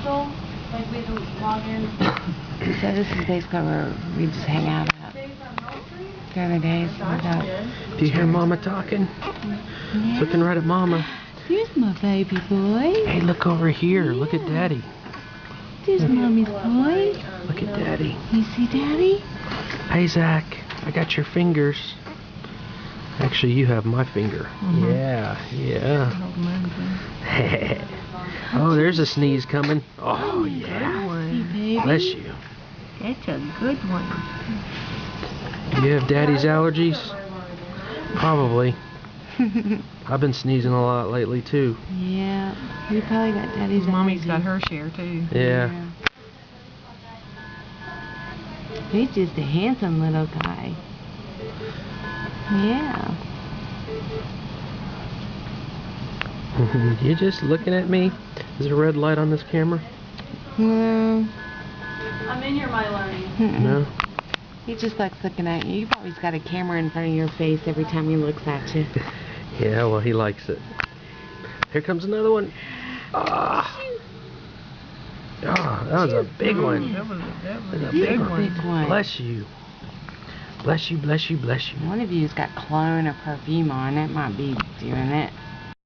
console, like we do log in. So this is basically where we just hang out at during the days. Do you hear Mama talking? Yeah. It's looking right at Mama. There's my baby boy. Hey, look over here. Yeah. Look at Daddy. There's Mommy's boy. Look at Daddy. You see Daddy? Hey, Zach. I got your fingers. Actually, you have my finger. Yeah. Oh, there's a sneeze coming. Oh, yeah. Baby. Bless you. That's a good one. Do you have Daddy's allergies? Probably. I've been sneezing a lot lately, too. Yeah. You probably got Daddy's Mommy's allergies. got her share too. Yeah. He's just a handsome little guy. Yeah. You just looking at me? Is there a red light on this camera? No. I'm in your My Learning. No? He just likes looking at you. You've always got a camera in front of your face every time he looks at you. Yeah, well, he likes it. Here comes another one. Ah. Oh, that was a big one. That was That's a a big big one. one. Bless you. Bless you, bless you, bless you. One of you's got cologne or perfume on. It might be doing it.